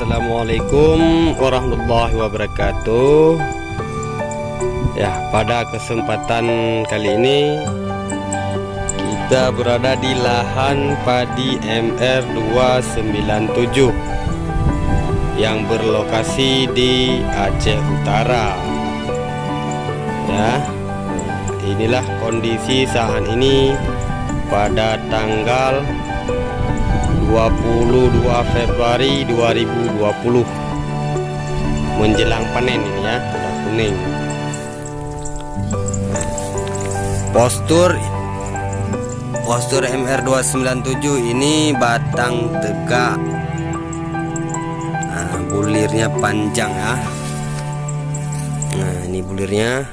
Assalamualaikum warahmatullahi wabarakatuh. Ya, pada kesempatan kali ini kita berada di lahan padi MR297 yang berlokasi di Aceh Utara. Ya, inilah kondisi saat ini pada tanggal 22 Februari 2020 menjelang panen ini ya, udah kuning. Postur MR297 ini batang tegak, nah, bulirnya panjang ya. Nah, ini bulirnya.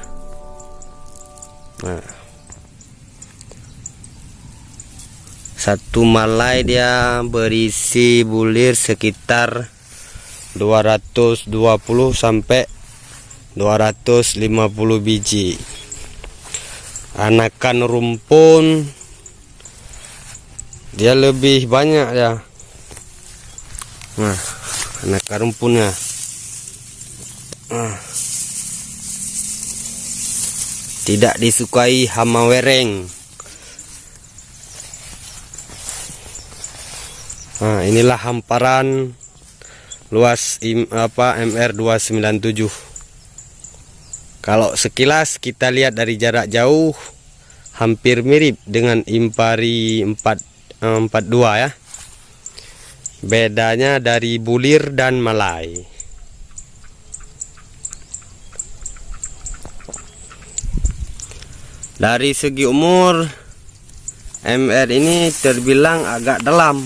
Nah, satu malai dia berisi bulir sekitar 220 sampai 250 biji. Anakan rumpun dia lebih banyak ya. Nah, anakan rumpunnya. Tidak disukai hama wereng. Nah, inilah hamparan luas MR297. Kalau sekilas kita lihat dari jarak jauh hampir mirip dengan Impari 42 ya. Bedanya dari bulir dan malai. Dari segi umur, MR ini terbilang agak dalam.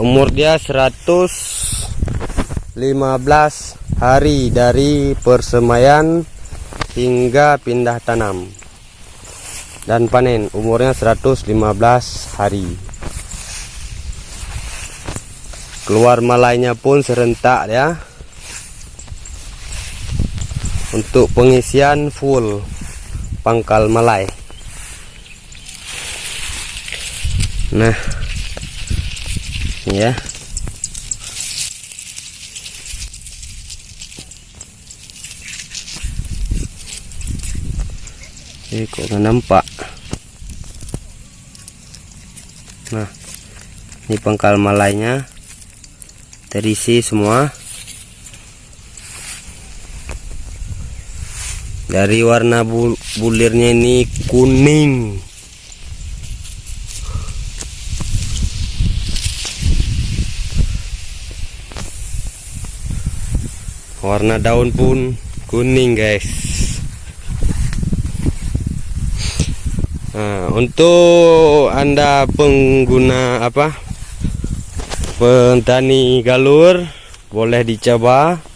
Umur dia 115 hari dari persemaian hingga pindah tanam dan panen. Umurnya 115 hari. Keluar malainya pun serentak ya, untuk pengisian full pangkal malai. Nah, ini ya. Kok nggak nampak. Nah, ini pangkal malainya terisi semua. Dari warna bulirnya ini kuning. Warna daun pun kuning, guys. Nah, untuk Anda pengguna petani galur, boleh dicoba.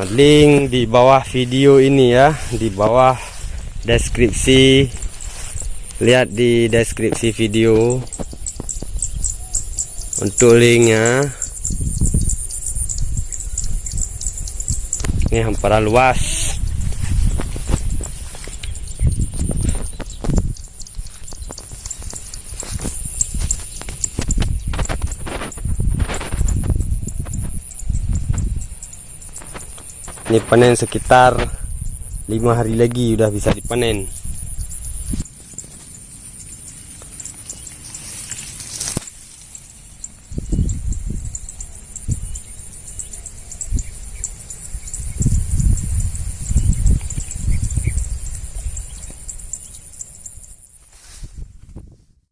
Link di bawah video ini ya, di bawah deskripsi. Lihat di deskripsi video untuk linknya. Ini hamparan luas. Ini panen sekitar 5 hari lagi udah bisa dipanen.